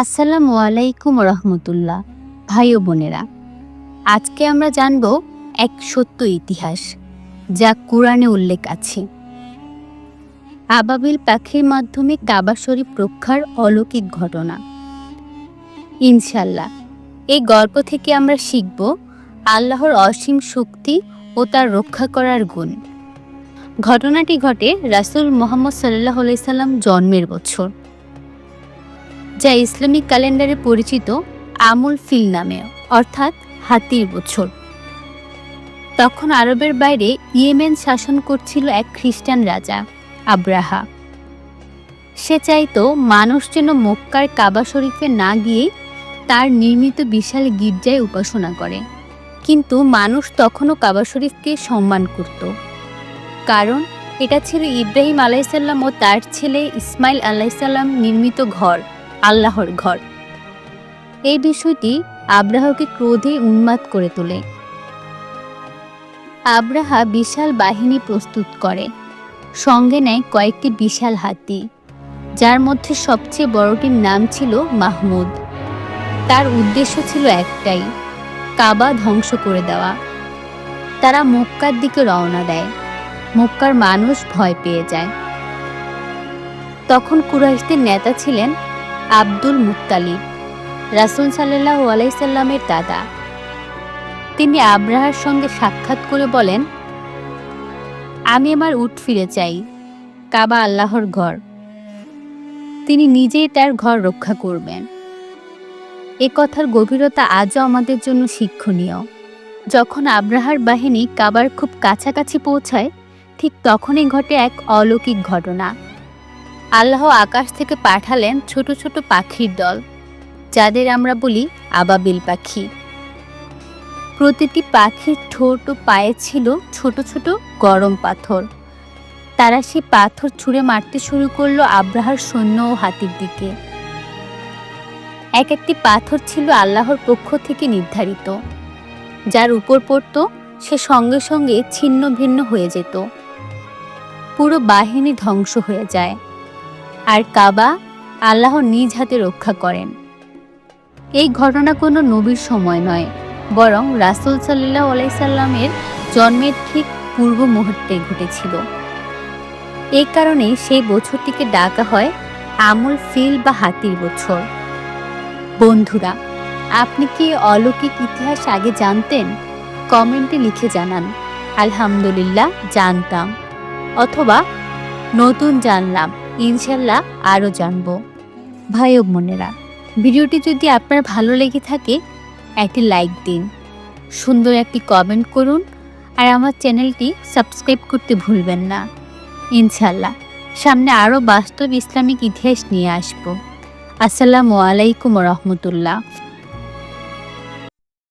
আসসালামু আলাইকুম রহমতুল্লাহ। ভাই ও বোনেরা, আজকে আমরা জানব এক সত্য ইতিহাস যা কোরআনে উল্লেখ আছে। আবাবিল পাখির মাধ্যমে কাবা শরীফ রক্ষার অলৌকিক ঘটনা। ইনশাল্লাহ এই গল্প থেকে আমরা শিখব আল্লাহর অসীম শক্তি ও তার রক্ষা করার গুণ। ঘটনাটি ঘটে রাসূল মুহাম্মদ সাল্লাল্লাহু আলাইহি সাল্লাম জন্মের বছর, যা ইসলামিক ক্যালেন্ডারে পরিচিত আমুল ফিল নামে, অর্থাৎ হাতির বছর। তখন আরবের বাইরে ইয়েমেন শাসন করছিল এক খ্রিস্টান রাজা আব্রাহা। সে চাইতো মানুষ যেন মক্কার কাবা শরীফে না গিয়ে তার নির্মিত বিশাল গির্জায় উপাসনা করে। কিন্তু মানুষ তখনও কাবা শরীফকে সম্মান করত, কারণ এটা ছিল ইব্রাহিম আলাইসাল্লাম ও তার ছেলে ইসমাইল আলাইসাল্লাম নির্মিত ঘর, আল্লাহর ঘর। এই বিষয়টি আব্রাহাকে ক্রোধে উন্মাদ করে তোলে। আব্রাহা বিশাল বাহিনী প্রস্তুত করে, সঙ্গে নেয় কয়েকটি বিশাল হাতি, যার মধ্যে সবচেয়ে বড়টির নাম ছিল মাহমুদ। তার উদ্দেশ্য ছিল একটাই, কাবা ধ্বংস করে দেওয়া। তারা মক্কার দিকে রওনা দেয়। মক্কার মানুষ ভয় পেয়ে যায়। তখন কুরাইশদের নেতা ছিলেন আব্দুল মুত্তালিব, রাসূল সাল্লাল্লাহু আলাইহি সাল্লামের দাদা। তিনি আব্রাহার সঙ্গে সাক্ষাৎ করে বলেন, আমি আমার উট ফিরে চাই, কাবা আল্লাহর ঘর। তিনি নিজেই তার ঘর রক্ষা করবেন। এ কথার গভীরতা আজও আমাদের জন্য শিক্ষণীয়। যখন আব্রাহার বাহিনী কাবার খুব কাছাকাছি পৌঁছায়, ঠিক তখনই ঘটে এক অলৌকিক ঘটনা। আল্লাহ আকাশ থেকে পাঠালেন ছোট ছোট পাখির দল, যাদের আমরা বলি আবাবিল পাখি। প্রতিটি পাখির ঠোঁট ও পায়ে ছিল ছোট ছোট গরম পাথর। তারা সেই পাথর ছুঁড়ে মারতে শুরু করলো আব্রাহার সৈন্য ও হাতির দিকে। এক একটি পাথর ছিল আল্লাহর পক্ষ থেকে নির্ধারিত। যার উপর পড়ত সে সঙ্গে সঙ্গে ছিন্ন ভিন্ন হয়ে যেত। পুরো বাহিনী ধ্বংস হয়ে যায়, আর কাবা আল্লাহ নিজ হাতে রক্ষা করেন। এই ঘটনা কোনো নবীর সময় নয়, বরং রাসূল সাল্লাল্লাহু আলাইহি সাল্লামের জন্মের ঠিক পূর্ব মুহূর্তে ঘটেছিল। এই কারণে সেই বছরটিকে ডাকা হয় আমুল ফিল বা হাতির বছর। বন্ধুরা, আপনি কি অলৌকিক ইতিহাস আগে জানতেন? কমেন্টে লিখে জানান আলহামদুলিল্লাহ জানতাম, অথবা নতুন জানলাম, ইনশাল্লাহ আরও জানবো। ভাই ও বোনেরা, ভিডিওটি যদি আপনার ভালো লেগে থাকে একটি লাইক দিন, সুন্দর একটি কমেন্ট করুন, আর আমার চ্যানেলটি সাবস্ক্রাইব করতে ভুলবেন না। ইনশাল্লাহ সামনে আরও বাস্তব ইসলামিক ইতিহাস নিয়ে আসবো। আসসালামু আলাইকুম রহমতুল্লাহ।